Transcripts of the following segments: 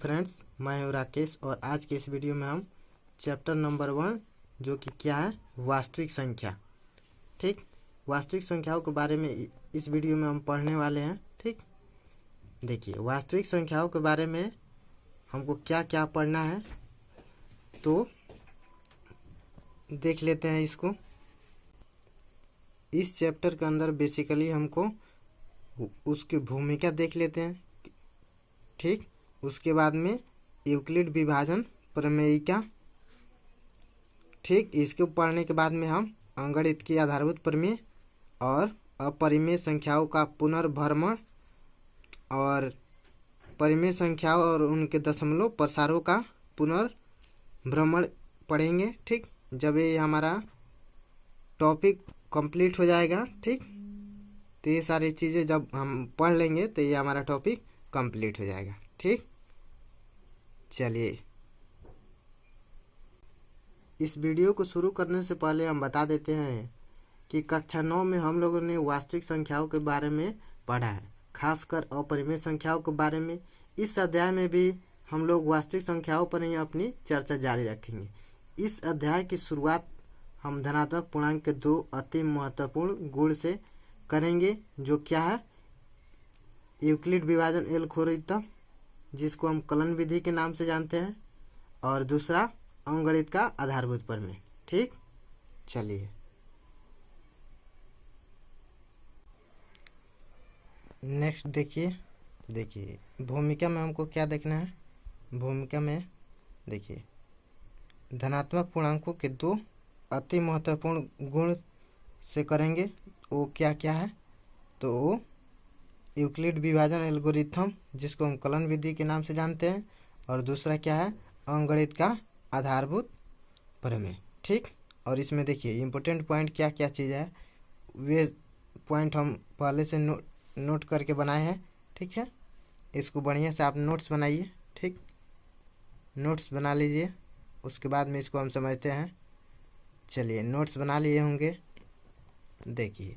Friends, मैं हूं राकेश और आज के इस वीडियो में हम चैप्टर नंबर 1 जो कि क्या है वास्तविक संख्या। ठीक, वास्तविक संख्याओं के बारे में इस वीडियो में हम पढ़ने वाले हैं। ठीक, देखिए वास्तविक संख्याओं के बारे में हमको क्या क्या पढ़ना है तो देख लेते हैं इसको। इस चैप्टर के अंदर बेसिकली हमको उसकी भूमिका देख लेते हैं। ठीक, उसके बाद में यूक्लिड विभाजन प्रमेयिका। ठीक, इसको पढ़ने के बाद में हम अंकगणित की आधारभूत प्रमेय और अपरिमेय संख्याओं का पुनर्भ्रमण और परिमेय संख्याओं और उनके दशमलव प्रसारों का पुनर्भ्रमण पढ़ेंगे। ठीक, जब ये हमारा टॉपिक कंप्लीट हो जाएगा, ठीक, तो ये सारी चीज़ें जब हम पढ़ लेंगे तो ये हमारा टॉपिक कंप्लीट हो जाएगा। ठीक, चलिए इस वीडियो को शुरू करने से पहले हम बता देते हैं कि कक्षा 9 में हम लोगों ने वास्तविक संख्याओं के बारे में पढ़ा है, खासकर अपरिमेय संख्याओं के बारे में। इस अध्याय में भी हम लोग वास्तविक संख्याओं पर ही अपनी चर्चा जारी रखेंगे। इस अध्याय की शुरुआत हम धनात्मक पूर्णांक के दो अति महत्वपूर्ण गुण से करेंगे, जो क्या है यूक्लिड विभाजन एल्गोरिथम, जिसको हम कलन विधि के नाम से जानते हैं, और दूसरा अंकगणित का आधारभूत प्रमेय। ठीक, चलिए नेक्स्ट देखिए भूमिका में हमको क्या देखना है। भूमिका में देखिए धनात्मक पूर्णांकों के दो अति महत्वपूर्ण गुण से करेंगे। वो क्या क्या है तो वो यूक्लिड विभाजन एल्गोरिथम, जिसको हम कलन विधि के नाम से जानते हैं, और दूसरा क्या है अंकगणित का आधारभूत प्रमेय। ठीक, और इसमें देखिए इम्पोर्टेंट पॉइंट क्या क्या चीज़ है, वे पॉइंट हम पहले से नोट करके बनाए हैं। ठीक है, इसको बढ़िया से आप नोट्स बनाइए। ठीक, नोट्स बना लीजिए, उसके बाद में इसको हम समझते हैं। चलिए नोट्स बना लिए होंगे। देखिए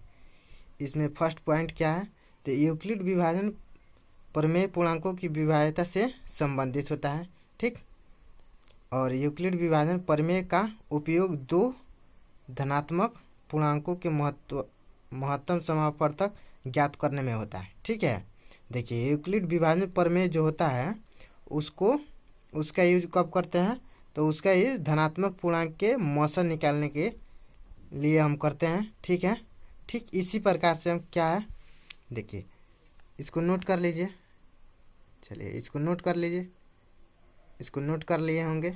इसमें फर्स्ट पॉइंट क्या है तो यूक्लिड विभाजन प्रमेय पूर्णांकों की विभाज्यता से संबंधित होता है। ठीक, और यूक्लिड विभाजन प्रमेय का उपयोग दो धनात्मक पूर्णांकों के महत्तम समापवर्तक ज्ञात करने में होता है। ठीक है, देखिए यूक्लिड विभाजन प्रमेय जो होता है उसका यूज कब करते हैं तो उसका यूज धनात्मक पूर्णांक के मौसम निकालने के लिए हम करते हैं। ठीक है, ठीक इसी प्रकार से हम क्या है देखिए इसको नोट कर लीजिए। चलिए इसको नोट कर लीजिए, इसको नोट कर लिए होंगे।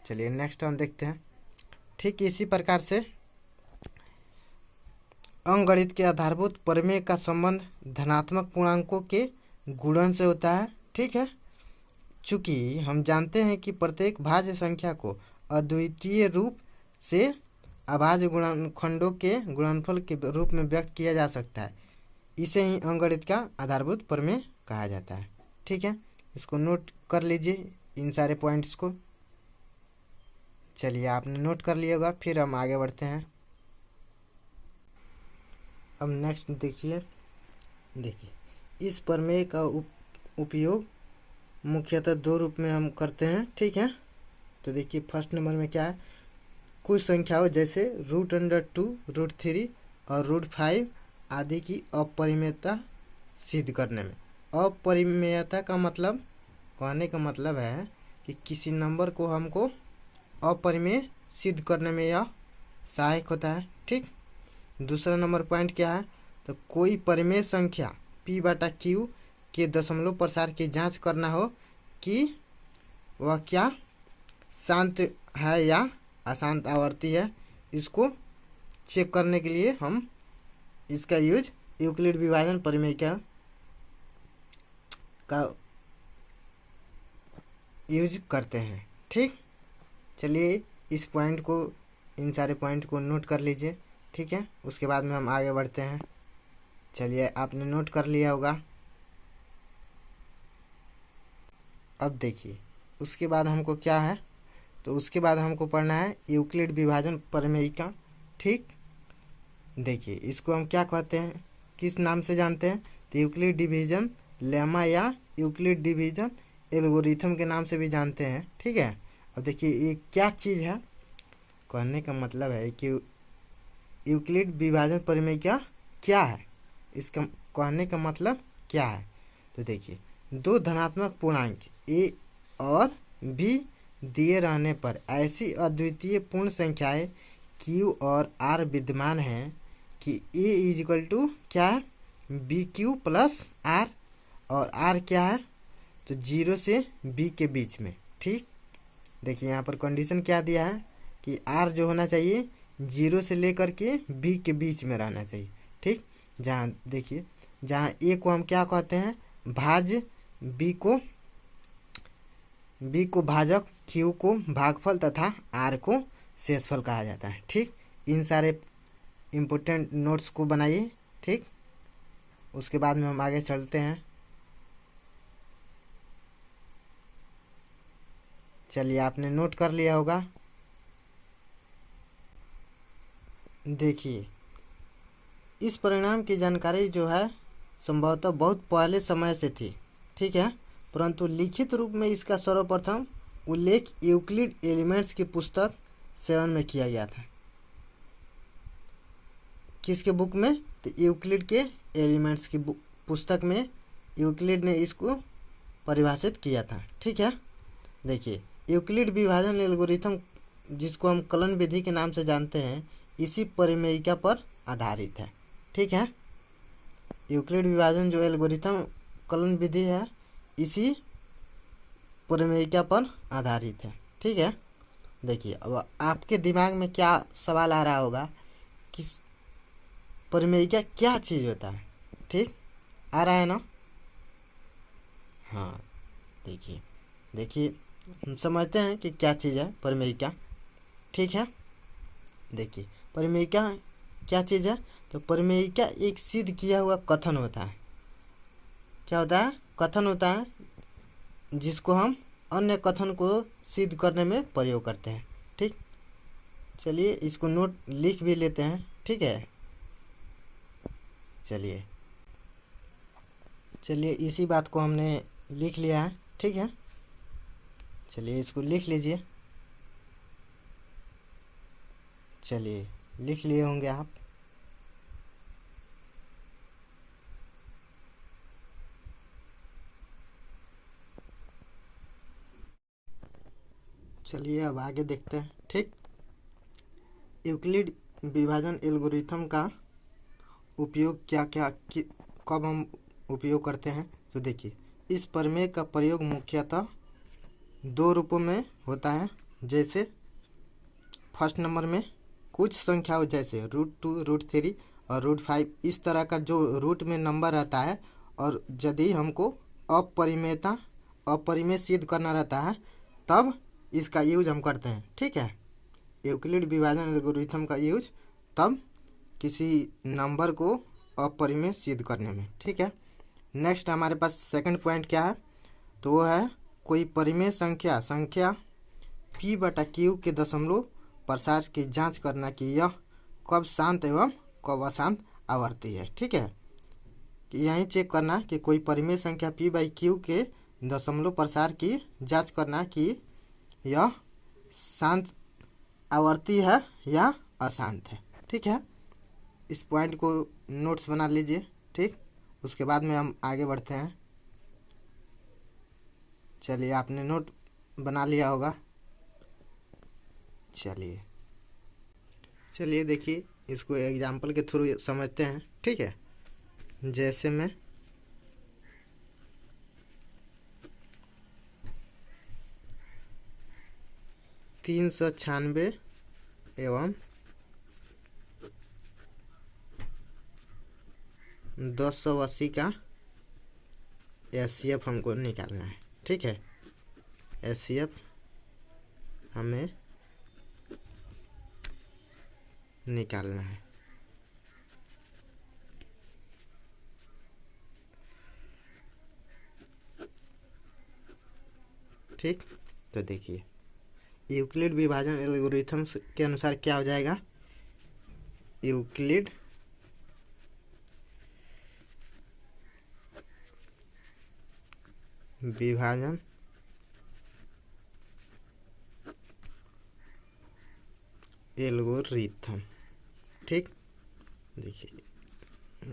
चलिए नेक्स्ट हम देखते हैं। ठीक इसी प्रकार से अंकगणित के आधारभूत प्रमेय का संबंध धनात्मक पूर्णांकों के गुणन से होता है। ठीक है, चूँकि हम जानते हैं कि प्रत्येक भाज्य संख्या को अद्वितीय रूप से अभाज्य गुणनखंडों के गुणनफल के रूप में व्यक्त किया जा सकता है, इसे ही अंकगणित का आधारभूत प्रमेय कहा जाता है। ठीक है, इसको नोट कर लीजिए इन सारे पॉइंट्स को। चलिए आपने नोट कर लिया होगा, फिर हम आगे बढ़ते हैं। अब नेक्स्ट देखिए इस प्रमेय का उपयोग मुख्यतः दो रूप में हम करते हैं। ठीक है, तो देखिए फर्स्ट नंबर में क्या है, कुछ संख्याओं जैसे √2, √3 और √5 आदि की अपरिमेयता सिद्ध करने में। अपरिमेयता का मतलब कहने का मतलब है कि किसी नंबर को हमको अपरिमेय सिद्ध करने में यह सहायक होता है। ठीक, दूसरा नंबर पॉइंट क्या है तो कोई परिमेय संख्या P/Q के दशमलव प्रसार की जांच करना हो कि वह क्या शांत है या अशांत आवर्ती है, इसको चेक करने के लिए हम इसका यूज यूक्लिड विभाजन प्रमेय का यूज करते हैं। ठीक, चलिए इस पॉइंट को इन सारे पॉइंट को नोट कर लीजिए। ठीक है, उसके बाद में हम आगे बढ़ते हैं। चलिए आपने नोट कर लिया होगा। अब देखिए उसके बाद हमको क्या है तो उसके बाद हमको पढ़ना है यूक्लिड विभाजन प्रमेयिका। ठीक, देखिए इसको हम क्या कहते हैं, किस नाम से जानते हैं तो यूक्लिड डिवीजन लेमा या यूक्लिड डिवीजन एल्गोरिथम के नाम से भी जानते हैं। ठीक है, अब देखिए ये क्या चीज़ है। कहने का मतलब है कि यूक्लिड विभाजन प्रमेय क्या है, इसका कहने का मतलब क्या है। तो देखिए, दो धनात्मक पूर्णांक ए और बी दिए रहने पर ऐसी अद्वितीय पूर्ण संख्याएं क्यू और आर विद्यमान हैं कि ए इजिकल टू क्या है, बी क्यू प्लस आर, और आर क्या है, तो 0 से बी के बीच में। ठीक, देखिए यहाँ पर कंडीशन क्या दिया है कि आर जो होना चाहिए 0 से लेकर के बी के बीच में रहना चाहिए। ठीक, जहाँ देखिए, जहाँ ए को हम क्या कहते हैं, भाज्य, बी को भाजक, क्यू को भागफल तथा आर को शेषफल कहा जाता है। ठीक, इन सारे इम्पोर्टेंट नोट्स को बनाइए। ठीक, उसके बाद में हम आगे चलते हैं। चलिए, आपने नोट कर लिया होगा। देखिए, इस परिणाम की जानकारी जो है संभवतः बहुत पहले समय से थी। ठीक है, परंतु लिखित रूप में इसका सर्वप्रथम उल्लेख यूक्लिड एलिमेंट्स की पुस्तक 7 में किया गया था। किसके बुक में, तो यूक्लिड के एलिमेंट्स की पुस्तक में यूक्लिड ने इसको परिभाषित किया था। ठीक है, देखिए, यूक्लिड विभाजन एल्गोरिथम, जिसको हम कलन विधि के नाम से जानते हैं, इसी परिमेयिका पर आधारित है। ठीक है, यूक्लिड विभाजन जो एल्गोरिथम कलन विधि है, इसी परिमेयिका पर आधारित है। ठीक है, देखिए, अब आपके दिमाग में क्या सवाल आ रहा होगा कि परिमेयिका क्या चीज़ होता है। ठीक, आ रहा है ना। हाँ, देखिए हम समझते हैं कि क्या चीज़ है परिमेयिका। ठीक है, देखिए, परिमेयिका क्या चीज़ है, तो परिमेयिका एक सिद्ध किया हुआ कथन होता है। क्या होता है, कथन होता है, जिसको हम अन्य कथन को सिद्ध करने में प्रयोग करते हैं। ठीक, चलिए इसको नोट लिख भी लेते हैं। ठीक है, चलिए इसी बात को हमने लिख लिया है। ठीक है, चलिए इसको लिख लीजिए। चलिए, लिख लिए होंगे आप। चलिए अब आगे देखते हैं। ठीक, यूक्लिड विभाजन एल्गोरिथम का उपयोग कब हम उपयोग करते हैं, तो देखिए, इस प्रमेय का प्रयोग मुख्यतः 2 रूपों में होता है। जैसे फर्स्ट नंबर में कुछ संख्याओं जैसे √2, √3 और √5, इस तरह का जो रूट में नंबर रहता है, और यदि हमको अपरिमेय सिद्ध करना रहता है, तब इसका यूज हम करते हैं। ठीक है, यूक्लिड विभाजन एल्गोरिथम का यूज तब किसी नंबर को अपरिमेय सिद्ध करने में। ठीक है, नेक्स्ट हमारे पास सेकंड पॉइंट क्या है, तो वो है कोई परिमेय संख्या p/q के दशमलव प्रसार की जांच करना कि यह कब शांत एवं कब अशांत आवर्ती है। ठीक है, कि यही चेक करना कि कोई परिमेय संख्या p/q के दशमलव प्रसार की जांच करना कि यह शांत आवर्ती है या अशांत है। ठीक है, इस पॉइंट को नोट्स बना लीजिए। ठीक, उसके बाद में हम आगे बढ़ते हैं। चलिए, आपने नोट बना लिया होगा। चलिए देखिए, इसको एग्जाम्पल के थ्रू समझते हैं। ठीक है, जैसे में 396 एवं 1080 का HCF हमको निकालना है। ठीक है, HCF हमें निकालना है। ठीक, तो देखिए, यूक्लिड विभाजन एल्गोरिथम के अनुसार क्या हो जाएगा, यूक्लिड विभाजन एल्गोरिथम। ठीक, देखिए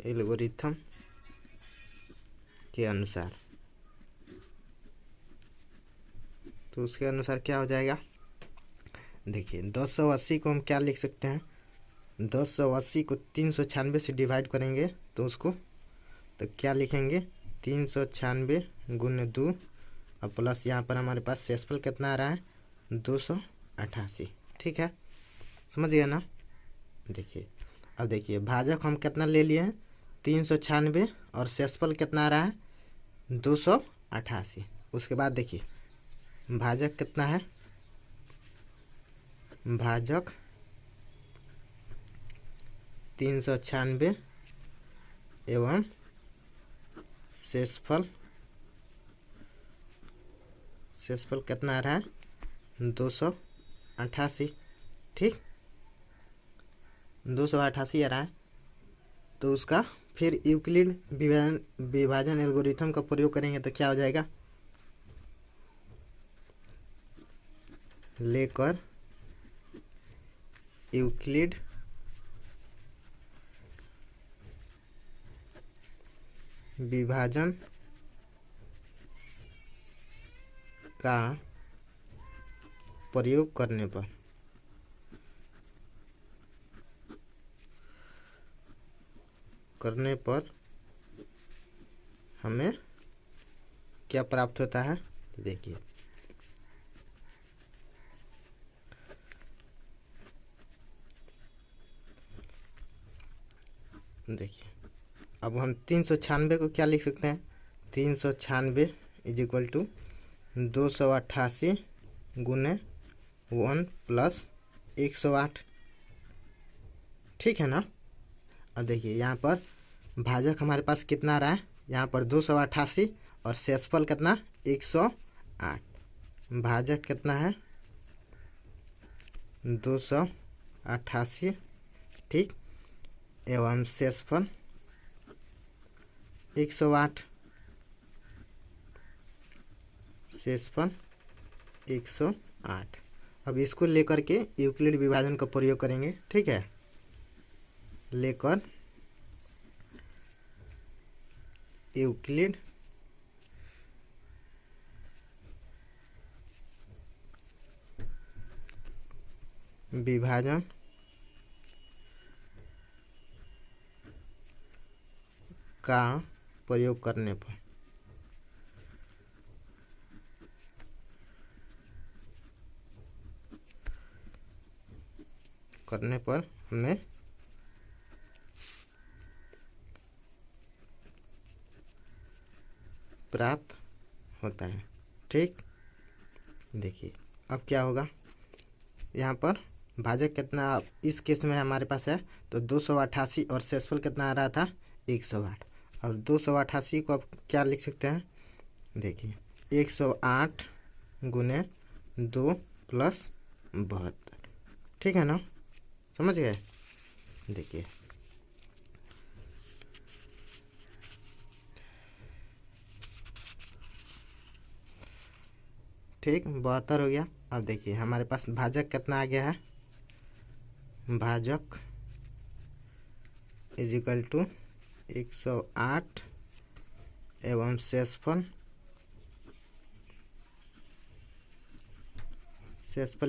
एल्गोरिथम के अनुसार, तो उसके अनुसार क्या हो जाएगा, देखिए 1080 को हम क्या लिख सकते हैं, 1080 को 396 से डिवाइड करेंगे तो उसको, तो क्या लिखेंगे, 396 गुने 2 और प्लस यहाँ पर हमारे पास शेषफल कितना आ रहा है, 288। ठीक है, समझ गया ना। देखिए अब देखिए भाजक हम कितना ले लिए हैं, 396 और शेषफल कितना आ रहा है, 288। उसके बाद देखिए भाजक कितना है, भाजक 396 एवं शेषफल कितना आ रहा है, 288। ठीक, 288 आ रहा है, तो उसका फिर यूक्लिड विभाजन एल्गोरिथम का प्रयोग करेंगे तो क्या हो जाएगा, लेकर यूक्लिड विभाजन का प्रयोग करने पर हमें क्या प्राप्त होता है, देखिए अब हम 396 को क्या लिख सकते हैं, 396 इज इक्वल टू 288 गुने 1 प्लस 108। ठीक है ना। अब देखिए यहाँ पर भाजक हमारे पास कितना आ रहा है, यहाँ पर 288 और शेषफल कितना, 108। भाजक कितना है, 288। ठीक, एवं शेषफल 108, शेषफल 108। अब इसको लेकर के यूक्लिड विभाजन का प्रयोग करेंगे। ठीक है, लेकर यूक्लिड विभाजन का प्रयोग करने पर हमें प्राप्त होता है। ठीक, देखिए अब क्या होगा, यहाँ पर भाजक कितना इस केस में हमारे पास है, तो 288 और शेषफल कितना आ रहा था, 108। और 288 को अब क्या लिख सकते हैं, देखिए 108 गुने 2 प्लस 72। ठीक है ना, समझ गए। देखिए ठीक, 72 हो गया। अब देखिए हमारे पास भाजक कितना आ गया है, भाजक इज इक्वल टू 108 एवं शेषफल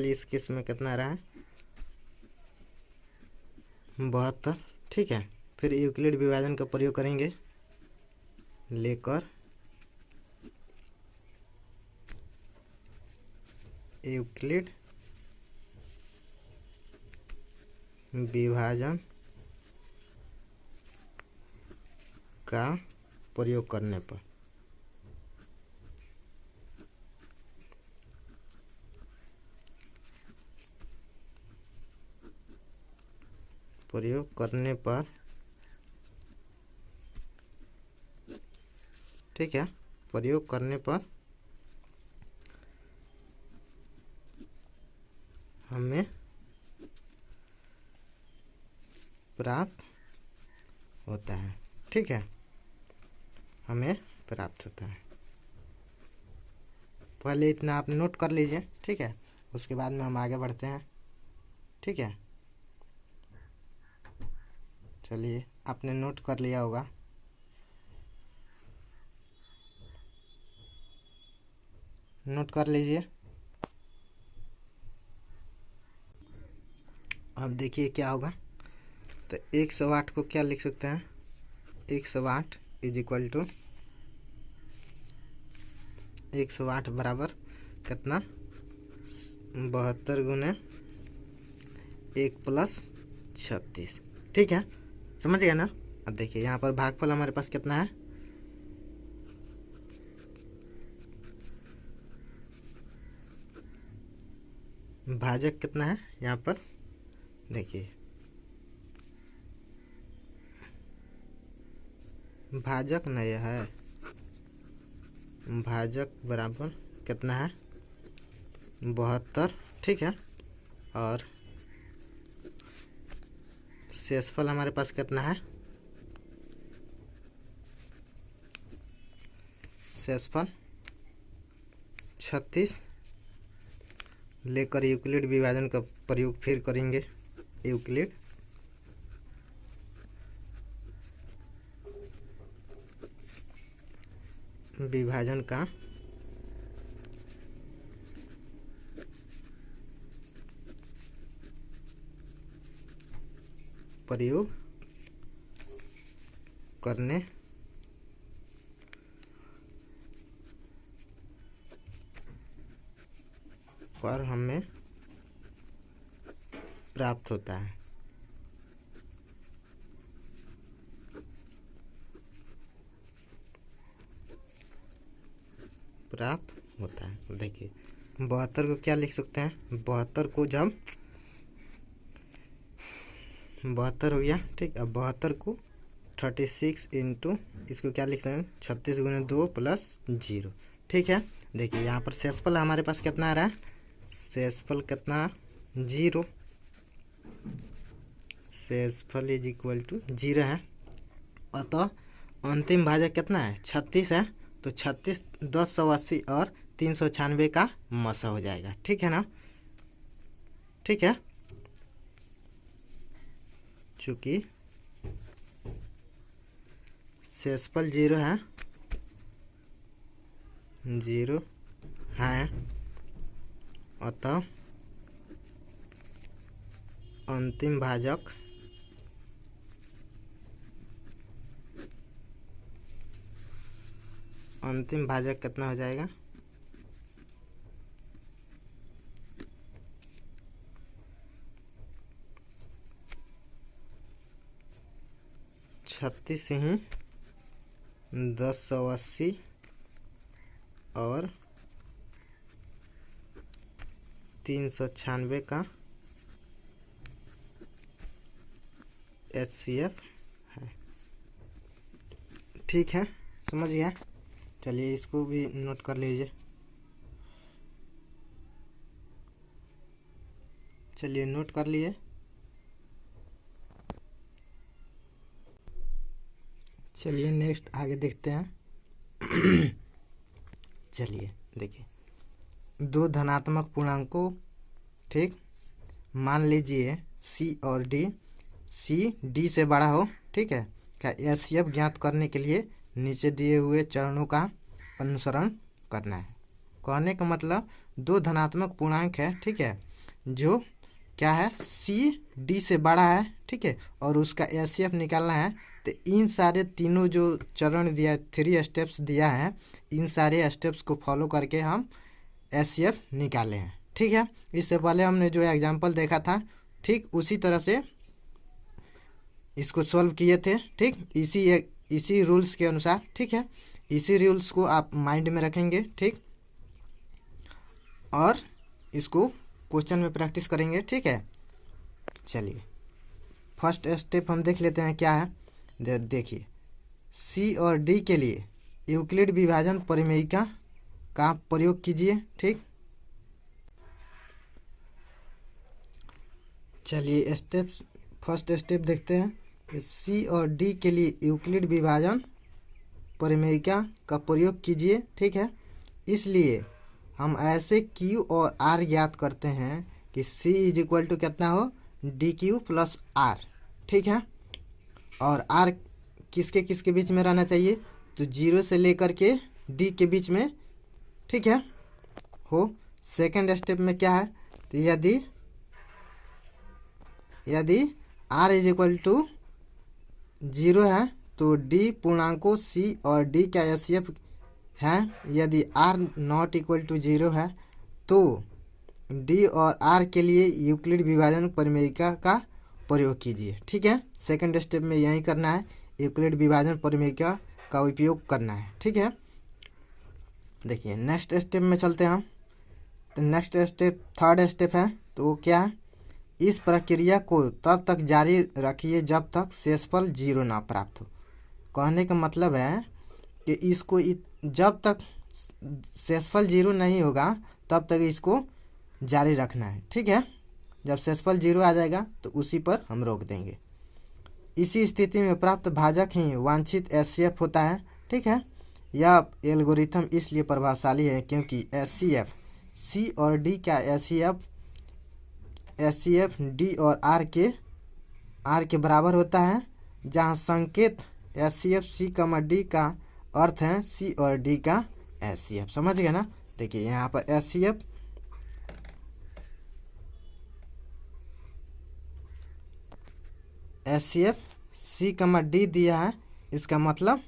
इस केस में कितना आ रहा है, 72। ठीक है, फिर यूक्लिड विभाजन का प्रयोग करेंगे, लेकर यूक्लिड विभाजन का प्रयोग करने पर ठीक है, प्रयोग करने पर हमें प्राप्त होता है। ठीक है, हमें प्राप्त होता है। पहले इतना आप नोट कर लीजिए। ठीक है, उसके बाद में हम आगे बढ़ते हैं। ठीक है। चलिए आपने नोट कर लिया होगा। नोट कर लीजिए। अब देखिए क्या होगा। तो 108 को क्या लिख सकते हैं, 108 इज इक्वल टू 108 बराबर कितना, 72 गुने 1 प्लस 36। ठीक है, समझ गया ना। अब देखिए यहाँ पर भागफल हमारे पास कितना है, भाजक कितना है यहाँ पर देखिए, भाजक नहीं है, भाजक बराबर कितना है 72। ठीक है, और शेषफल हमारे पास कितना है, शेषफल 36 लेकर यूक्लिड विभाजन का प्रयोग फिर करेंगे। यूक्लिड विभाजन का प्रयोग करने पर हमें प्राप्त होता है। प्राप्त होता है। देखिए 72 को क्या लिख सकते हैं, 72 को जब 72 हो गया। ठीक, अब 72 को 36 इंटू इसको क्या लिख सकते हैं 36 गुने 2 प्लस 0। ठीक है, देखिए यहाँ पर शेषफल हमारे पास कितना आ रहा है, शेषफल कितना 0, शेषफल इज इक्वल टू 0 है। अतः अंतिम भाजक कितना है 36 है, तो 36 1080 और 396 का मसा हो जाएगा। ठीक है ना। ठीक है, चूँकि शेषफल 0 है, 0 है, अतः अंतिम भाजक कितना हो जाएगा 36 ही 1080 और 396 का HCF है। ठीक है, समझ गया। चलिए इसको भी नोट कर लीजिए। चलिए नोट कर लिए। चलिए नेक्स्ट आगे देखते हैं। चलिए देखिए, दो धनात्मक पूर्णांकों, ठीक, मान लीजिए C और D, C D से बड़ा हो। ठीक है, क्या HCF ज्ञात करने के लिए नीचे दिए हुए चरणों का अनुसरण करना है। कहने का मतलब दो धनात्मक पूर्णांक है, ठीक है, जो क्या है C D से बड़ा है, ठीक है, और उसका HCF निकालना है। तो इन सारे तीनों जो चरण दिया, 3 स्टेप्स दिया है, इन सारे स्टेप्स को फॉलो करके हम HCF निकाले हैं। ठीक है, इससे पहले हमने जो एग्जांपल देखा था, ठीक उसी तरह से इसको सॉल्व किए थे। ठीक, इसी रूल्स के अनुसार। ठीक है, इसी रूल्स को आप माइंड में रखेंगे। ठीक, और इसको क्वेश्चन में प्रैक्टिस करेंगे। ठीक है, चलिए फर्स्ट स्टेप हम देख लेते हैं क्या है। देखिए C और D के लिए यूक्लिड विभाजन परिमेयिका का प्रयोग कीजिए। ठीक, चलिए फर्स्ट स्टेप देखते हैं। C और D के लिए यूक्लिड विभाजन परिमेयिका का प्रयोग कीजिए। ठीक है, इसलिए हम ऐसे Q और R ज्ञात करते हैं कि C इज इक्वल टू कितना हो, DQ प्लस R। ठीक है, और आर किसके किसके बीच में रहना चाहिए, तो 0 से लेकर के डी के बीच में, ठीक है हो। सेकंड स्टेप में क्या है, तो यदि आर इज इक्वल टू 0 है तो डी पूर्णांकों सी और डी का एचसीएफ है। यदि आर नॉट इक्वल टू 0 है तो डी और आर के लिए यूक्लिड विभाजन परिमेयिका का प्रयोग कीजिए, ठीक है। सेकंड स्टेप में यही करना है, यूक्लिड विभाजन परिमेयिका का उपयोग करना है, ठीक है। देखिए नेक्स्ट स्टेप में चलते हैं हम। तो नेक्स्ट स्टेप थर्ड स्टेप है, तो वो क्या है, इस प्रक्रिया को तब तक जारी रखिए जब तक शेषफल 0 ना प्राप्त हो। कहने का मतलब है कि इसको जब तक शेषफल 0 नहीं होगा तब तक इसको जारी रखना है, ठीक है। जब शेषफल 0 आ जाएगा तो उसी पर हम रोक देंगे। इसी स्थिति में प्राप्त भाजक ही वांछित एचसीएफ होता है, ठीक है। यह एल्गोरिथम इसलिए प्रभावशाली है क्योंकि एचसीएफ सी और डी का एचसीएफ डी और आर के बराबर होता है, जहां संकेत एचसीएफ सी कमा डी का अर्थ है सी और डी का एचसीएफ। समझ गए ना। देखिए यहाँ पर एचसीएफ सी कमा डी दिया है, इसका मतलब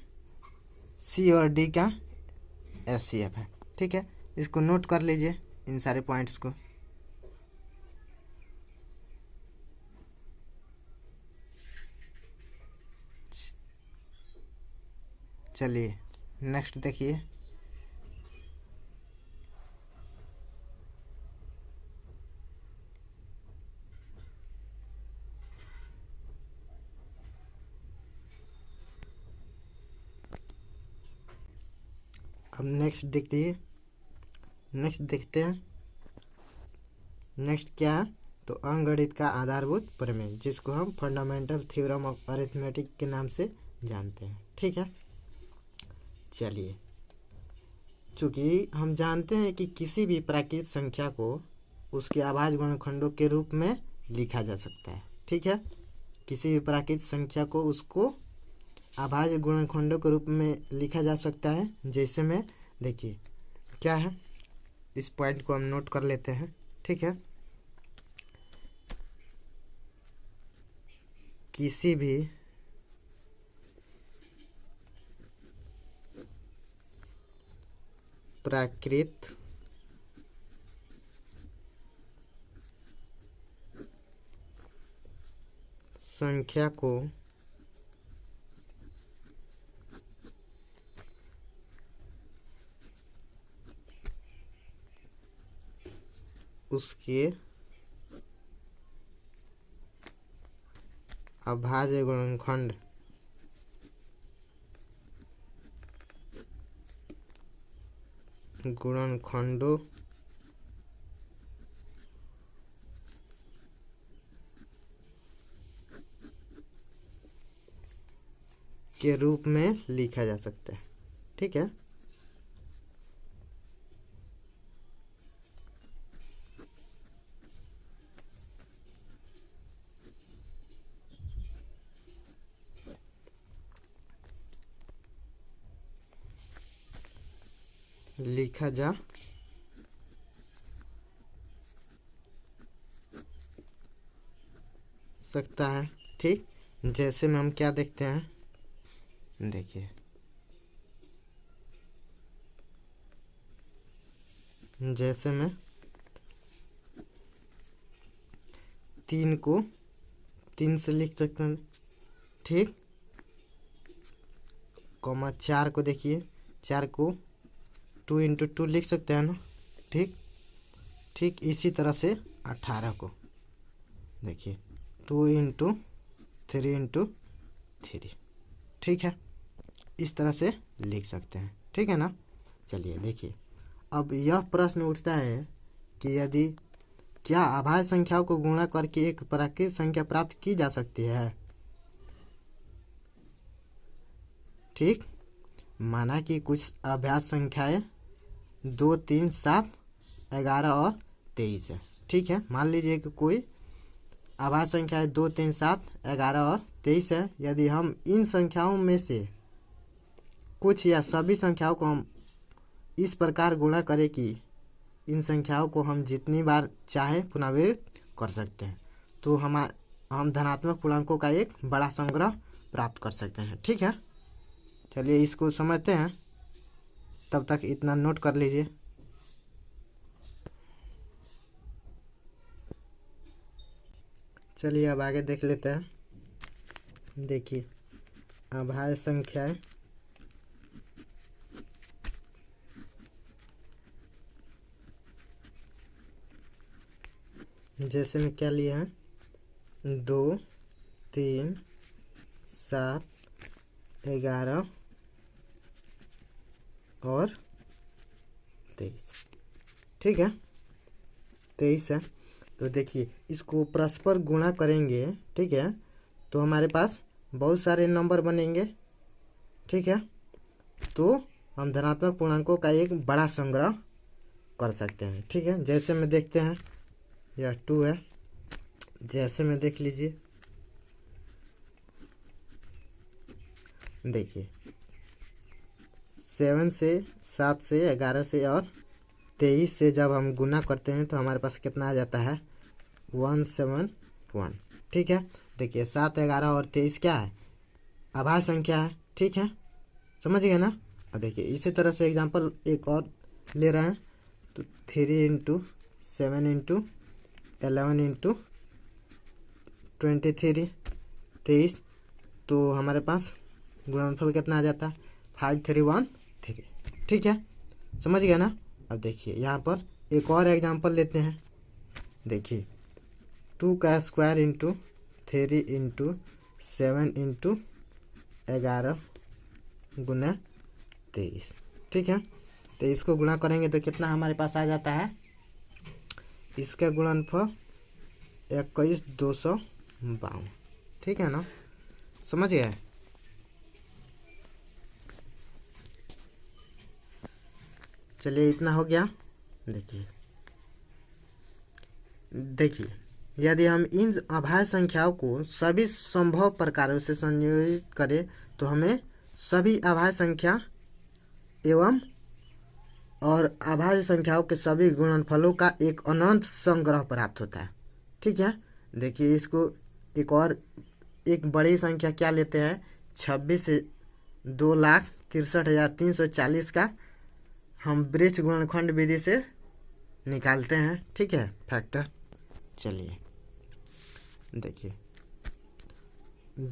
सी और डी का एचसीएफ है, ठीक है। इसको नोट कर लीजिए इन सारे पॉइंट्स को। चलिए नेक्स्ट देखिए। अब नेक्स्ट देखते हैं। नेक्स्ट क्या है, तो अंकगणित का आधारभूत प्रमेय, जिसको हम फंडामेंटल थ्योरम ऑफ अरिथमेटिक के नाम से जानते हैं, ठीक है। चलिए, चूँकि हम जानते हैं कि किसी भी प्राकृतिक संख्या को उसके अभाज्य गुणनखंडों के रूप में लिखा जा सकता है, ठीक है। किसी भी प्राकृतिक संख्या को उसको अभाज्य गुणनखंडों के रूप में लिखा जा सकता है। जैसे में देखिए क्या है, इस पॉइंट को हम नोट कर लेते हैं, ठीक है। किसी भी प्राकृत संख्या को उसके अभाज्य गुणनखंडों के रूप में लिखा जा सकता है, ठीक है। लिखा जा सकता है, ठीक। जैसे में हम क्या देखते हैं, देखिए जैसे में 3 को 3 से लिख सकते हैं, ठीक। कॉमा 4 को देखिए, 4 को 2 इंटू 2 लिख सकते हैं ना, ठीक। इसी तरह से 18 को देखिए 2 इंटू 3 इंटू 3, ठीक है। इस तरह से लिख सकते हैं, ठीक है ना। चलिए देखिए, अब यह प्रश्न उठता है कि यदि क्या अभाज्य संख्याओं को गुणा करके एक प्राकृतिक संख्या प्राप्त की जा सकती है, ठीक। माना कि कुछ अभाज्य संख्याएं 2, 3, 7, 11 और 23 है, ठीक है। मान लीजिए कि कोई आभाज्य संख्या है 2, 3, 7, 11 और 23 है। यदि हम इन संख्याओं में से कुछ या सभी संख्याओं को हम इस प्रकार गुणा करें कि इन संख्याओं को हम जितनी बार चाहे पुनरावृत्त कर सकते हैं, तो हम धनात्मक पूर्णांकों का एक बड़ा संग्रह प्राप्त कर सकते हैं। ठीक है, चलिए इसको समझते हैं। तब तक इतना नोट कर लीजिए। चलिए अब आगे देख लेते हैं। देखिए अभाज्य संख्याएं जैसे में क्या लिए हैं, 2, 3, 7, 11 और 23। ठीक है, 23 है। तो देखिए इसको परस्पर गुणा करेंगे, ठीक है, तो हमारे पास बहुत सारे नंबर बनेंगे। ठीक है, तो हम धनात्मक पूर्णांकों का एक बड़ा संग्रह कर सकते हैं। ठीक है, जैसे में देखते हैं, यह 2 है। जैसे में देख लीजिए, देखिए 7 से, 7 से, 11 से और 23 से जब हम गुना करते हैं तो हमारे पास कितना आ जाता है, 171। ठीक है, देखिए 7, 11 और 23 क्या है, अभाज्य संख्या है। ठीक है, समझ गए ना। और देखिए इसी तरह से एग्जांपल एक और ले रहे हैं, तो 3 × 7 × 11 × 23, 23, तो हमारे पास गुणनफल कितना आ जाता है, 5313। ठीक है, समझ गया ना। अब देखिए यहाँ पर एक और एग्जांपल लेते हैं। देखिए 2 का स्क्वायर × 3 × 7 × 11 गुना 23। ठीक है, तो इसको गुणा करेंगे तो कितना हमारे पास आ जाता है, इसका गुणनफल 21,252। ठीक है ना, समझ गए। चलिए इतना हो गया। देखिए यदि हम इन अभाज्य संख्याओं को सभी संभव प्रकारों से संयोजित करें तो हमें सभी अभाज्य संख्या एवं और अभाज्य संख्याओं के सभी गुणनफलों का एक अनंत संग्रह प्राप्त होता है। ठीक है, देखिए इसको एक बड़ी संख्या क्या लेते हैं, 26 से 2,63,340 का हम वृक्ष गुणनखंड विधि से निकालते हैं। ठीक है, फैक्टर। चलिए देखिए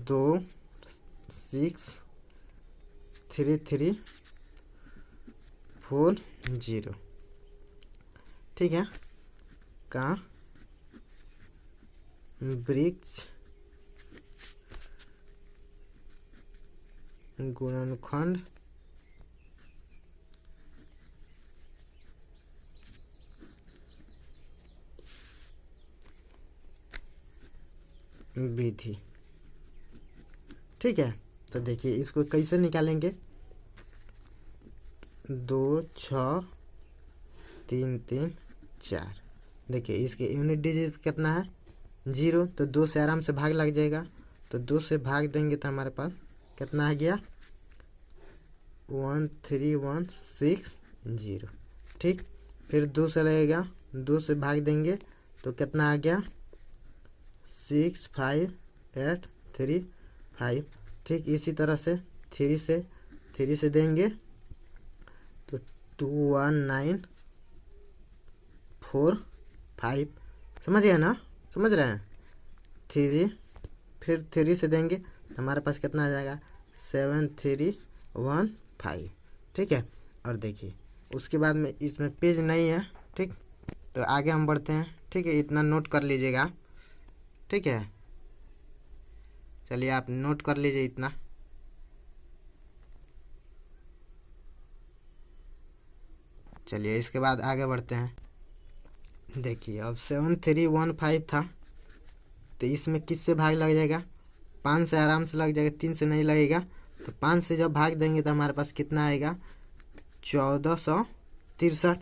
2, 6, 3, 3, 4, 0। ठीक है, का वृक्ष गुणनखंड विधि। ठीक है, तो देखिए इसको कैसे निकालेंगे, 2, 6, 3, 3, 4। देखिए इसके यूनिट डिजिट कितना है, 0, तो 2 से आराम से भाग लग जाएगा, तो 2 से भाग देंगे तो हमारे पास कितना आ गया, 1316 ठीक, फिर 2 से लगेगा, 2 से भाग देंगे तो कितना आ गया, 65835। ठीक, इसी तरह से 3 से देंगे तो 21945। समझ गए ना, समझ रहे हैं। 3 फिर 3 से देंगे तो हमारे पास कितना आ जाएगा, 7315। ठीक है, और देखिए उसके बाद में इसमें पेज नहीं है। ठीक, तो आगे हम बढ़ते हैं। ठीक है, इतना नोट कर लीजिएगा। ठीक है, चलिए आप नोट कर लीजिए इतना। चलिए इसके बाद आगे बढ़ते हैं। देखिए अब 7315 था, तो इसमें किससे भाग लग जाएगा, 5 से आराम से लग जाएगा, 3 से नहीं लगेगा। तो 5 से जब भाग देंगे तो हमारे पास कितना आएगा, 1463।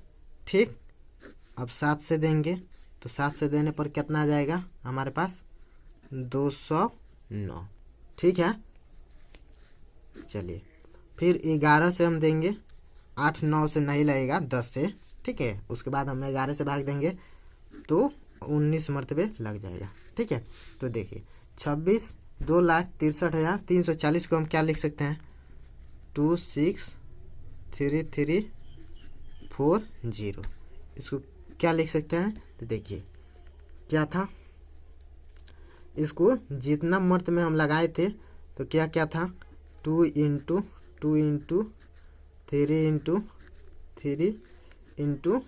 ठीक, अब 7 से देंगे तो 7 से देने पर कितना आ जाएगा हमारे पास, 209। ठीक है, चलिए फिर 11 से हम देंगे, 8 9 से नहीं लगेगा, 10 से। ठीक है, उसके बाद हम 11 से भाग देंगे तो 19 मरतबे लग जाएगा। ठीक है, तो देखिए 26,2,63,340 को हम क्या लिख सकते हैं, 26,33,40। इसको क्या लिख सकते हैं, तो देखिए क्या था, इसको जितना मर्त में हम लगाए थे तो क्या क्या था, 2 × 2 × 3 × 3 ×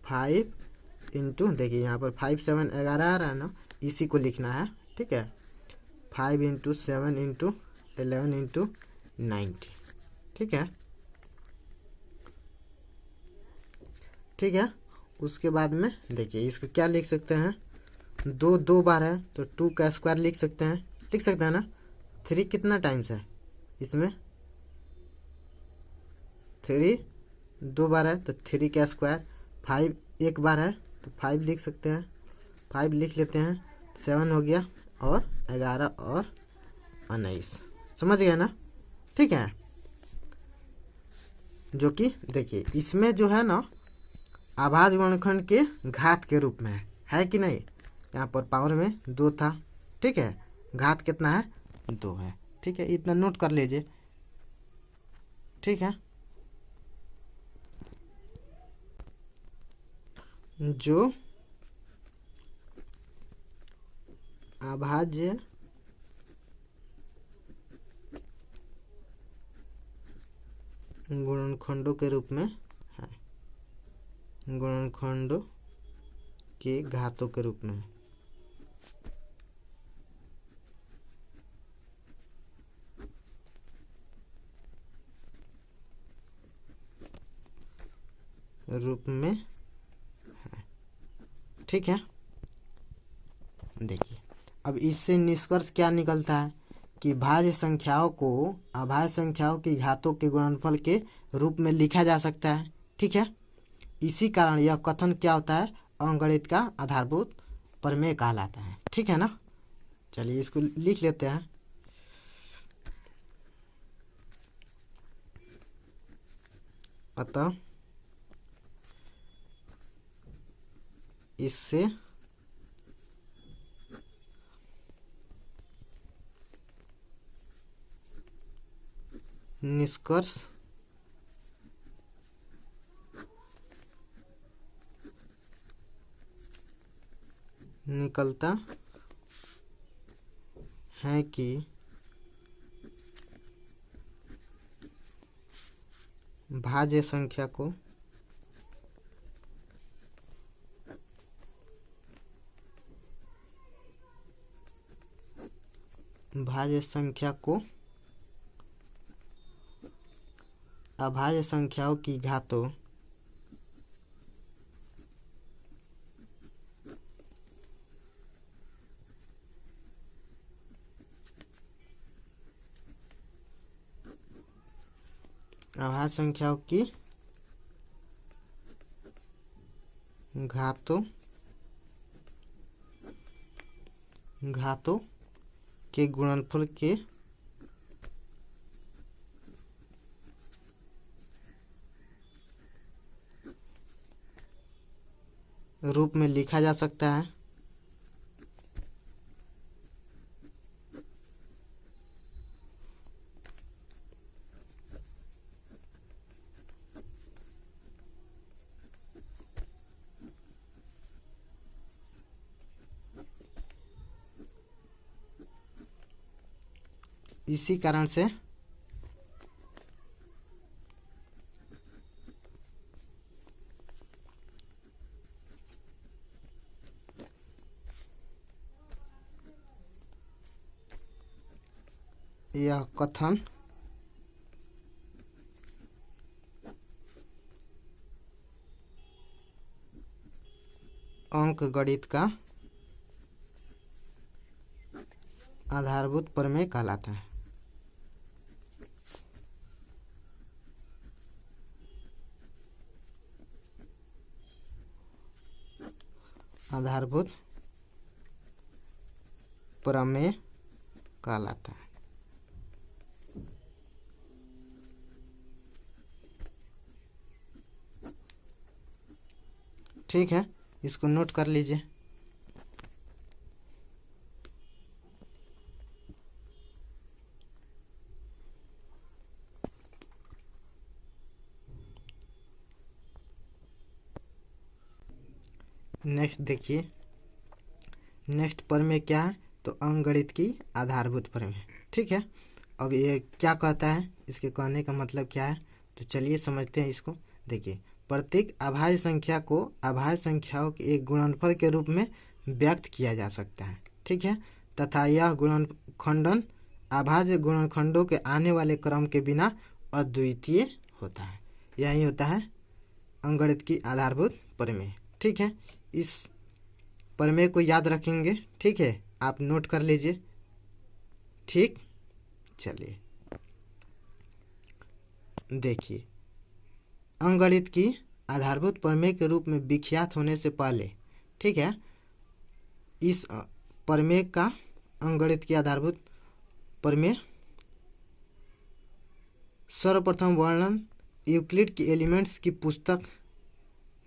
5 देखिए यहाँ पर 5 7 11 आ रहा है ना, इसी को लिखना है। ठीक है, 5 × 7 × 11 × 90। ठीक है, ठीक है, उसके बाद में देखिए इसको क्या लिख सकते हैं, 2 2 बार है तो 2 का स्क्वायर लिख सकते हैं, ना। 3 कितना टाइम्स है इसमें, 3 2 बार है तो 3 का स्क्वायर। 5 एक बार है तो 5 लिख सकते हैं, 5 लिख लेते हैं, 7 हो गया, और 11 और 19, समझ गए ना। ठीक है, जो कि देखिए इसमें जो है ना आभाज्य गुणनखंड के घात के रूप में है कि नहीं, यहाँ पर पावर में 2 था। ठीक है, घात कितना है, 2 है। ठीक है, इतना नोट कर लीजिए। ठीक है, जो अभाज्य गुणनखंडों के रूप में है, गुणनखंडों के घातों के रूप में है। ठीक है, देखिए अब इससे निष्कर्ष क्या निकलता है कि भाज्य संख्याओं को अभाज्य संख्याओं की घातों के गुणनफल के रूप में लिखा जा सकता है। ठीक है, इसी कारण यह कथन क्या होता है, अंकगणित का आधारभूत प्रमेय कहलाता है। ठीक है ना, चलिए इसको लिख लेते हैं। अतः इससे निष्कर्ष निकलता है कि भाज्य संख्या को अभाज्य संख्याओं की घातों अभाज्य संख्याओं की घातों के गुणनफल के रूप में लिखा जा सकता है। इसी कारण से यह कथन अंकगणित का आधारभूत प्रमेय कहलाता है। आधारभूत प्रमेय कहलाता है। ठीक है, इसको नोट कर लीजिए। नेक्स्ट देखिए, नेक्स्ट प्रमेय क्या है? तो अंकगणित की आधारभूत प्रमेय। ठीक है, अब ये क्या कहता है, इसके कहने का मतलब क्या है, तो चलिए समझते हैं इसको। देखिए, प्रत्येक अभाज्य संख्या को अभाज्य संख्याओं के एक गुणनफल के रूप में व्यक्त किया जा सकता है। ठीक है, तथा यह गुणनखंडन अभाज्य गुणनखंडों के आने वाले क्रम के बिना अद्वितीय होता है। यही होता है अंकगणित की आधारभूत प्रमेय। ठीक है, इस प्रमेय को याद रखेंगे। ठीक है, आप नोट कर लीजिए। ठीक, चलिए देखिए, अंकगणित की आधारभूत प्रमेय के रूप में विख्यात होने से पहले, ठीक है, इस प्रमेय का अंकगणित की आधारभूत प्रमेय सर्वप्रथम वर्णन यूक्लिड की एलिमेंट्स की पुस्तक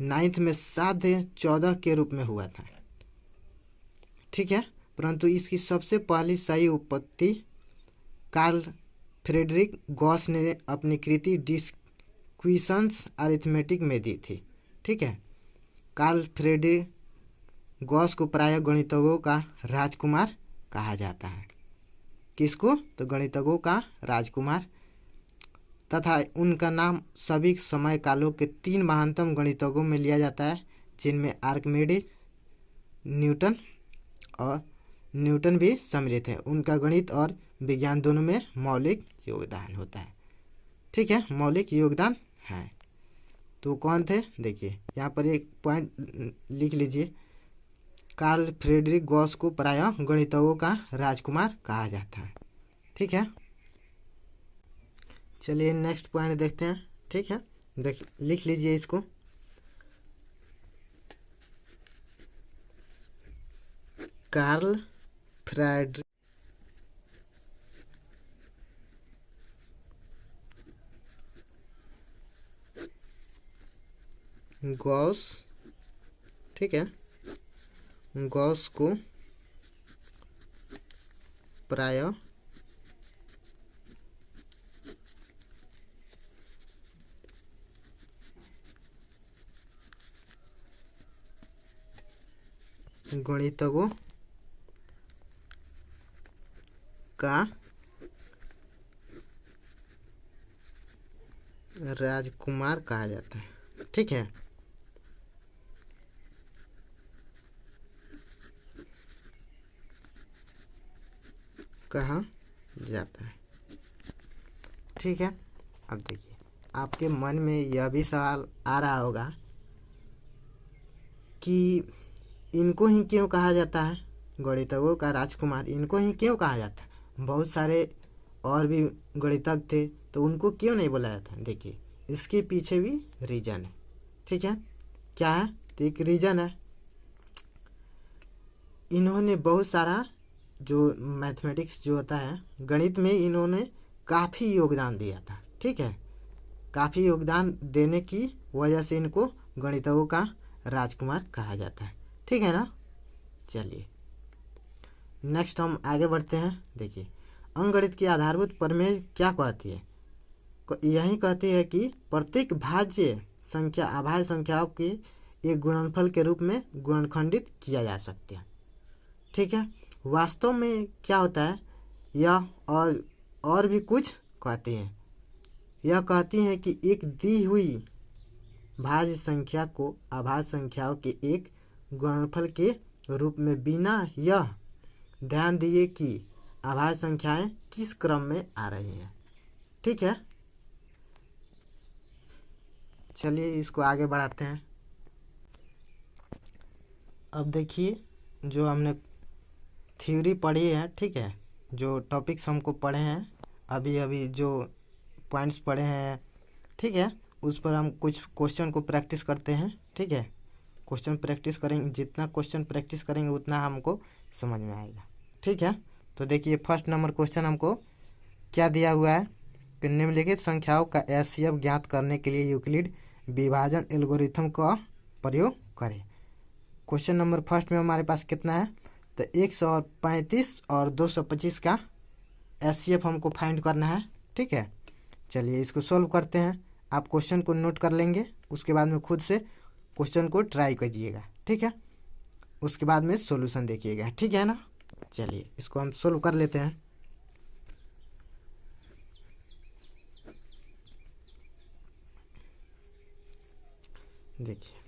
9th में साध्य 14 के रूप में हुआ था। ठीक है, परंतु इसकी सबसे पहली सही उत्पत्ति कार्ल फ्रेडरिक गॉस ने अपनी कृति डिस्क्विशंस अरिथमेटिक में दी थी। ठीक है, कार्ल फ्रेडरिक गॉस को प्रायः गणितज्ञों का राजकुमार कहा जाता है। किसको? तो गणितज्ञों का राजकुमार, तथा उनका नाम सभी समय कालों के 3 महानतम गणितज्ञों में लिया जाता है, जिनमें आर्किमिडीज, न्यूटन भी सम्मिलित है। उनका गणित और विज्ञान दोनों में मौलिक योगदान होता है। ठीक है, मौलिक योगदान है। तो कौन थे? देखिए, यहाँ पर एक पॉइंट लिख लीजिए। कार्ल फ्रेडरिक गॉस को प्रायः गणितज्ञों का राजकुमार कहा जाता है। ठीक है, चलिए नेक्स्ट पॉइंट देखते हैं। ठीक है, लिख लीजिए इसको। कार्ल फ्रेडरिक गॉस, ठीक है, गॉस को प्रायः गणितज्ञों का राजकुमार कहा जाता है। ठीक है, कहा जाता है। ठीक है, अब देखिए, आपके मन में यह भी सवाल आ रहा होगा कि इनको ही क्यों कहा जाता है, गणितज्ञों का राजकुमार, इनको ही क्यों कहा जाता है? बहुत सारे और भी गणितज्ञ थे, तो उनको क्यों नहीं बुलाया था? देखिए, इसके पीछे भी रीजन है। ठीक है, क्या है? तो एक रीजन है, इन्होंने बहुत सारा जो मैथमेटिक्स जो होता है, गणित में इन्होंने काफ़ी योगदान दिया था। ठीक है, काफ़ी योगदान देने की वजह से इनको गणितज्ञों का राजकुमार कहा जाता है। ठीक है ना? चलिए नेक्स्ट हम आगे बढ़ते हैं। देखिए, अंकगणित की आधारभूत प्रमेय क्या कहती है? यही कहती है कि प्रत्येक भाज्य संख्या अभाज्य संख्याओं के एक गुणनफल के रूप में गुणनखंडित किया जा सकता है। ठीक है, वास्तव में क्या होता है, यह और भी कुछ कहती हैं। यह कहती हैं कि एक दी हुई भाज्य संख्या को अभाज्य संख्याओं के एक गुणनफल के रूप में बिना यह ध्यान दिए कि अभाज्य संख्याएं किस क्रम में आ रही हैं। ठीक है, चलिए इसको आगे बढ़ाते हैं। अब देखिए, जो हमने थ्योरी पढ़ी है, ठीक है, जो टॉपिक्स हमको पढ़े हैं, अभी जो पॉइंट्स पढ़े हैं, ठीक है, उस पर हम कुछ क्वेश्चन को प्रैक्टिस करते हैं। ठीक है, क्वेश्चन प्रैक्टिस करेंगे, जितना क्वेश्चन प्रैक्टिस करेंगे उतना हमको समझ में आएगा। ठीक है। तो देखिए फर्स्ट नंबर क्वेश्चन हमको क्या दिया हुआ है कि निम्नलिखित संख्याओं का एचसीएफ ज्ञात करने के लिए यूक्लिड विभाजन एल्गोरिथम का प्रयोग करें। क्वेश्चन नंबर फर्स्ट में हमारे पास कितना है, तो 135 और 225 का एचसीएफ हमको फाइंड करना है। ठीक है, चलिए इसको सॉल्व करते हैं। आप क्वेश्चन को नोट कर लेंगे, उसके बाद में खुद से क्वेश्चन को ट्राई कीजिएगा। ठीक है, उसके बाद में सॉल्यूशन देखिएगा। ठीक है ना, चलिए इसको हम सॉल्व कर लेते हैं। देखिए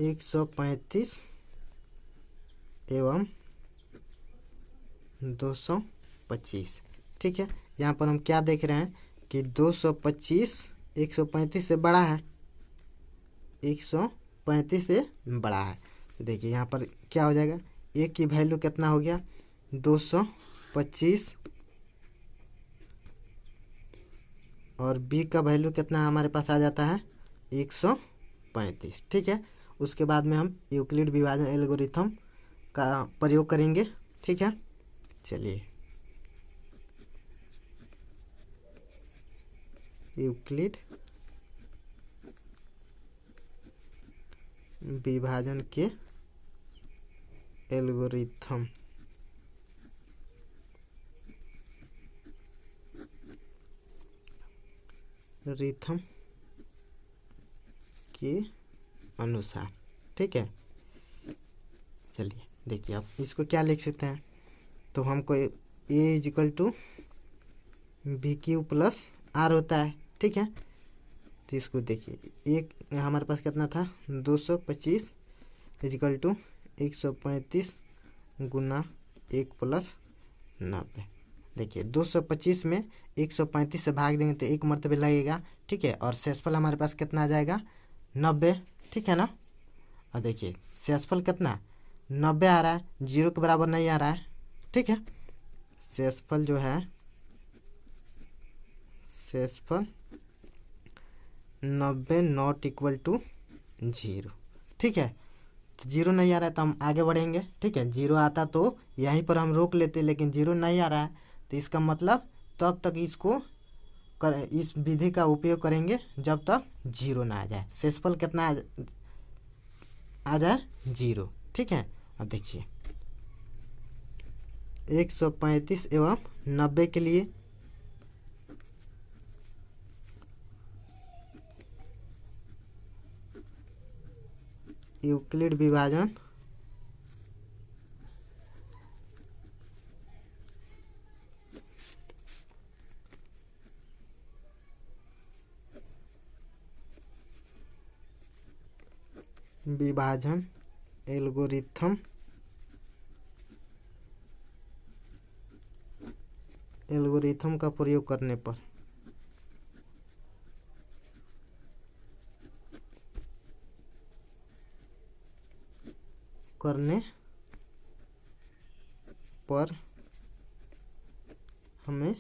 135 एवं 225। ठीक है, यहाँ पर हम क्या देख रहे हैं कि 225 135 से बड़ा है, 135 से बड़ा है। तो देखिए यहाँ पर क्या हो जाएगा, ए की वैल्यू कितना हो गया 225 और बी का वैल्यू कितना हमारे पास आ जाता है 135। ठीक है, उसके बाद में हम यूक्लिड विभाजन एल्गोरिथम का प्रयोग करेंगे। ठीक है, चलिए यूक्लिड विभाजन के एल्गोरिथम के अनुसार। ठीक है, चलिए देखिए आप इसको क्या लिख सकते हैं, तो हमको a is equal to b q plus r होता है। ठीक है, तो इसको देखिए एक हमारे पास कितना था 225 इजिकल टू 135 गुना 1 प्लस 90। देखिए 225 में 135 से भाग देंगे तो एक मरतबे लगेगा। ठीक है, और शेषफल हमारे पास कितना आ जाएगा 90। ठीक है ना, और देखिए शेषफल कितना 90 आ रहा है, 0 के बराबर नहीं आ रहा है। ठीक है, शेषफल जो है शेषफल 90 नॉट इक्वल टू 0। ठीक है, तो 0 नहीं आ रहा है तो हम आगे बढ़ेंगे। ठीक है, 0 आता तो यहीं पर हम रोक लेते, लेकिन 0 नहीं आ रहा है तो इसका मतलब तब तक इसको इस विधि का उपयोग करेंगे जब तक 0 ना आ जाए, शेषफल कितना आ जाए 0। ठीक है, अब देखिए 135 एवं 90 के लिए यूक्लिड विभाजन एल्गोरिथम का प्रयोग करने पर हमें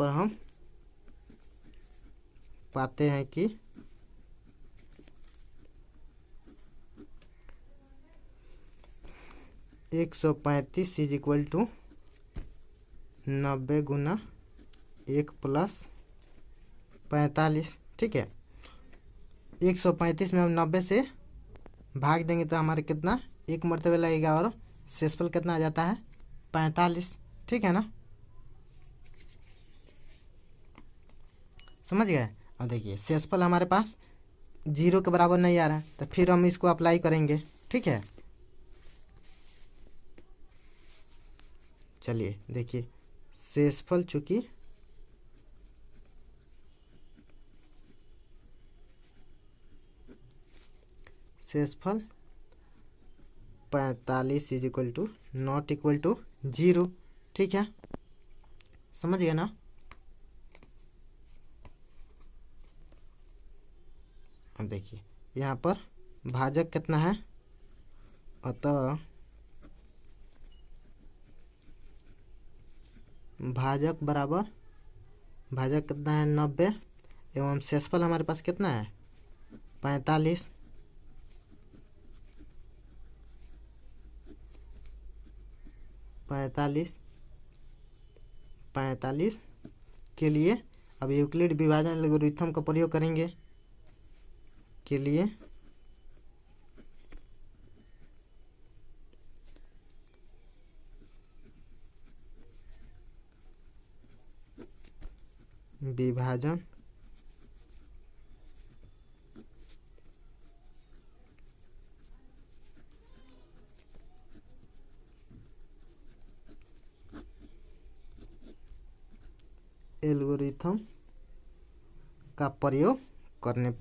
हम पाते हैं कि 135 इज इक्वल टू 90 गुना 1 प्लस 45। ठीक है, 135 में हम 90 से भाग देंगे तो हमारे कितना एक मरतबे लगेगा और शेषफल कितना आ जाता है 45। ठीक है ना, समझ गए। और देखिए शेषफल हमारे पास 0 के बराबर नहीं आ रहा है तो फिर हम इसको अप्लाई करेंगे। ठीक है, चलिए देखिए शेषफल चूंकि शेषफल 45 is equal to not equal to 0। ठीक है, समझ गए ना। अब देखिए यहाँ पर भाजक कितना है, अतः भाजक बराबर भाजक कितना है 90 एवं शेषफल हमारे पास कितना है 45 45 45 के लिए अब यूक्लिड विभाजन एल्गोरिथम का प्रयोग करेंगे के लिए विभाजन एल्गोरिथम का प्रयोग करने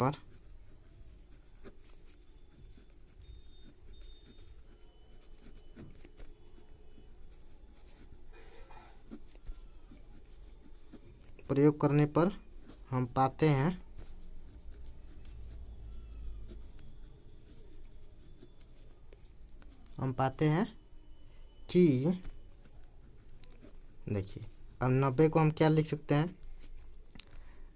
पर हम पाते हैं कि देखिए अब 90 को हम क्या लिख सकते हैं,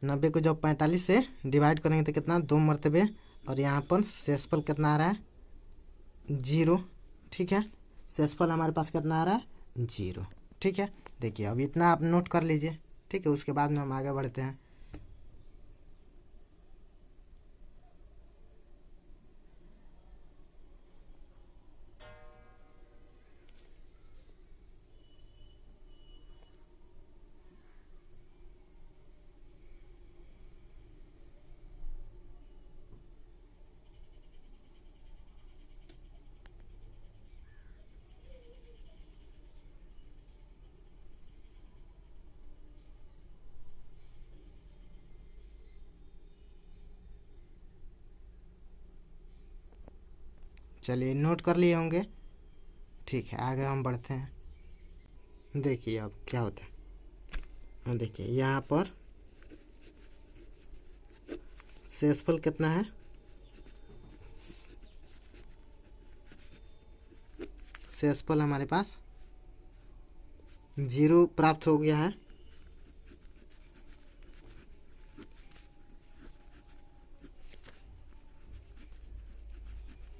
90 को जब 45 से डिवाइड करेंगे तो कितना 2 मरतबे, और यहाँ पर शेषफल कितना आ रहा है 0। ठीक है, शेषफल हमारे पास कितना आ रहा है 0। ठीक है, देखिए अब इतना आप नोट कर लीजिए। ठीक है, उसके बाद में हम आगे बढ़ते हैं। चलिए नोट कर लिए होंगे। ठीक है, आगे हम बढ़ते हैं। देखिए अब क्या होता है, देखिए यहाँ पर शेषफल कितना है, शेषफल हमारे पास 0 प्राप्त हो गया है।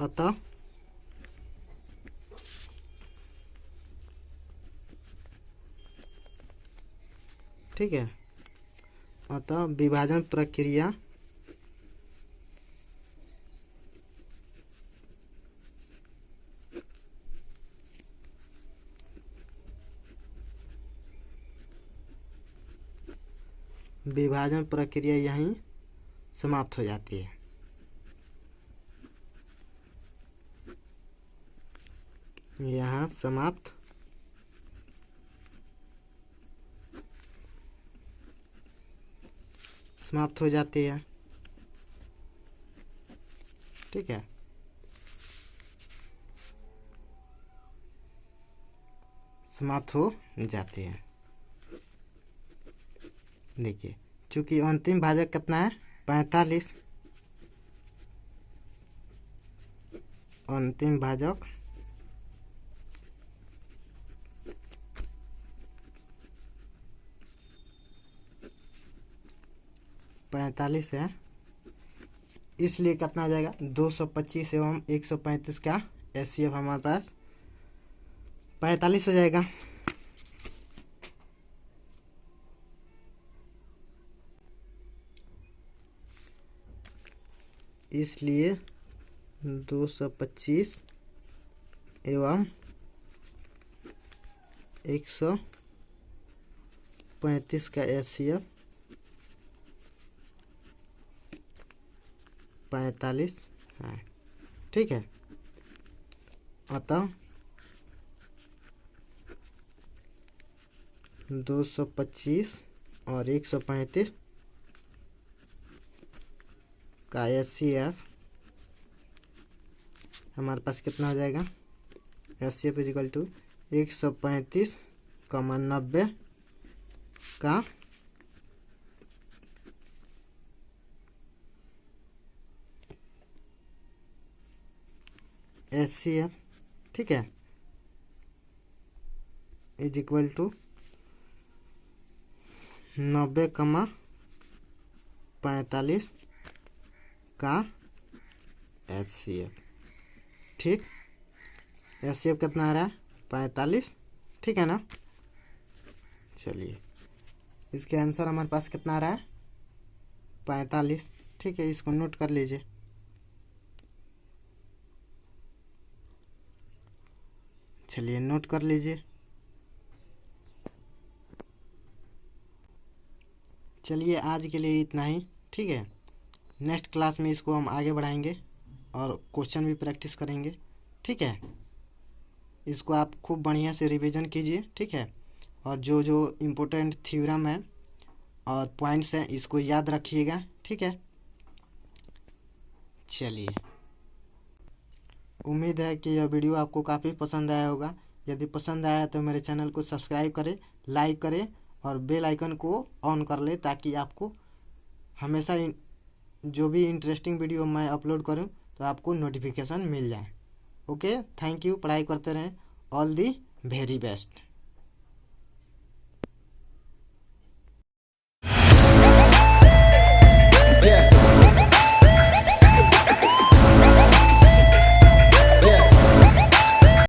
अतः ठीक है, अतः विभाजन प्रक्रिया यहीं समाप्त हो जाती है। यहाँ समाप्त हो जाती है। ठीक है, समाप्त हो जाती है। देखिए चूंकि अंतिम भाजक कितना है 45, अंतिम भाजक 45 है, इसलिए कितना हो जाएगा 225 एवं 135 का HCF हमारे पास 45 हो जाएगा। इसलिए 225 एवं 135 का HCF 45 है। ठीक है, अतः 225 और 135 का HCF हमारे पास कितना हो जाएगा, HCF इजिकल टू 135, 90 का HCF। ठीक है, इज इक्वल टू 90, 45 का HCF। ठीक, HCF कितना आ रहा है 45, ठीक है ना। चलिए इसके आंसर हमारे पास कितना आ रहा है 45, ठीक है, इसको नोट कर लीजिए। चलिए नोट कर लीजिए। चलिए आज के लिए इतना ही, ठीक है। नेक्स्ट क्लास में इसको हम आगे बढ़ाएंगे और क्वेश्चन भी प्रैक्टिस करेंगे, ठीक है। इसको आप खूब बढ़िया से रिवीजन कीजिए, ठीक है। और जो जो इम्पोर्टेंट थ्योरम है और पॉइंट्स हैं इसको याद रखिएगा, ठीक है। चलिए उम्मीद है कि यह वीडियो आपको काफ़ी पसंद आया होगा। यदि पसंद आया तो मेरे चैनल को सब्सक्राइब करें, लाइक करें और बेल आइकन को ऑन कर ले, ताकि आपको हमेशा जो भी इंटरेस्टिंग वीडियो मैं अपलोड करूं तो आपको नोटिफिकेशन मिल जाए। Okay, thank you. पढ़ाई करते रहें। All the very best.